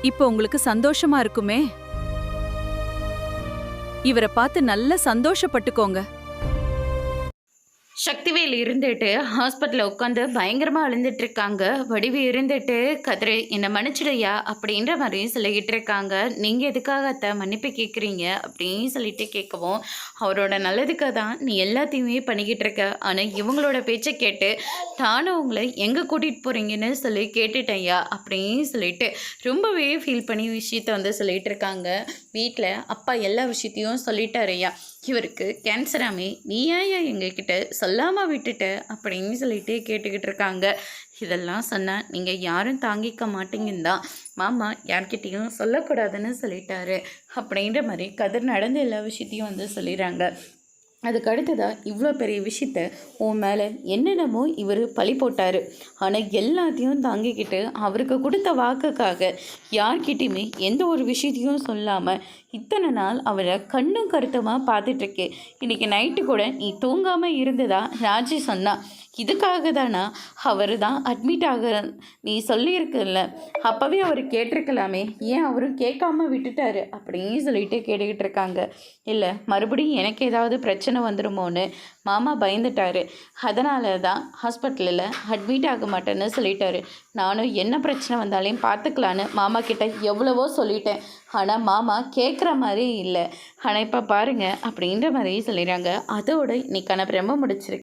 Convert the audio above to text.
இப்போ உங்களுக்கு சந்தோஷமா இருக்குமே. இவரை பார்த்து நல்லா சந்தோஷப்பட்டுக்கோங்க. சக்திவேல் இருந்துட்டு ஹாஸ்பிட்டலில் உட்காந்து பயங்கரமாக அழுந்துட்டு இருக்காங்க. வடிவு இருந்துட்டு கதிரு என்னை மன்னிச்சிடையா அப்படின்ற மாதிரி சொல்லிக்கிட்டு இருக்காங்க. நீங்கள் எதுக்காக அத்தை மன்னிப்பு கேட்குறீங்க அப்படின்னு சொல்லிட்டு கேட்கவும், அவரோட நல்லதுக்காக தான் நீ எல்லாத்தையுமே பண்ணிக்கிட்டு இருக்க. ஆனால் இவங்களோட பேச்சை கேட்டு நானும் உங்களை எங்கே கூட்டிகிட்டு போகிறீங்கன்னு சொல்லி கேட்டுட்டேன்யா அப்படின்னு சொல்லிட்டு ரொம்பவே ஃபீல் பண்ணி விஷயத்த வந்து சொல்லிகிட்டு இருக்காங்க. வீட்டில் அப்பா எல்லா விஷயத்தையும் சொல்லிட்டாரையா, இவருக்கு கேன்சராமே, நீ ஏன் எங்ககிட்ட சொல்லாமல் விட்டுட்ட அப்படின்னு சொல்லிட்டு கேட்டுக்கிட்டு இருக்காங்க. இதெல்லாம் சொன்னால் நீங்கள் யாரும் தாங்கிக்க மாட்டீங்கன்னு தான் மாமா யார்கிட்டையும் சொல்லக்கூடாதுன்னு சொல்லிட்டாரு அப்படின்ற மாதிரி கதிர் நடந்த எல்லா விஷயத்தையும் வந்து சொல்லிடுறாங்க. அதுக்கு அடுத்ததாக இவ்வளோ பெரிய விஷயத்த உன் மேலே என்னென்னமோ இவர் பழி போட்டார். ஆனால் எல்லாத்தையும் தாங்கிக்கிட்டு அவருக்கு கொடுத்த வாக்குக்காக யார்கிட்டையுமே எந்த ஒரு விஷயத்தையும் சொல்லாமல் இத்தனை நாள் அவரை கண்ணும் கருத்துமாக பார்த்துட்ருக்கே. இன்றைக்கி நைட்டு கூட நீ தூங்காமல் இருந்ததா ராஜி சொன்னா. இதுக்காக தானா அவர் தான் அட்மிட் ஆக நீ சொல்லியிருக்கல, அப்போவே அவர் கேட்டிருக்கலாமே, ஏன் அவரும் கேட்காம விட்டுட்டாரு அப்படின்னு சொல்லிட்டு கேட்டுக்கிட்டு இருக்காங்க. இல்லை மறுபடியும் எனக்கு ஏதாவது பிரச்சனை வந்துடுமோன்னு மாமா பயந்துட்டாரு, அதனால தான் ஹாஸ்பிட்டலில் அட்மிட் ஆக மாட்டேன்னு சொல்லிட்டாரு. நானும் என்ன பிரச்சனை வந்தாலையும் பார்த்துக்கலான்னு மாமா கிட்ட எவ்வளவோ சொல்லிட்டேன். ஆனால் மாமா கேட்குற மாதிரி இல்லை. ஆனால் இப்போ பாருங்கள் அப்படின்ற மாதிரி சொல்லிடுறாங்க. அதோட இன்னைக்கான பிரம்ம முடிச்சிருக்கு.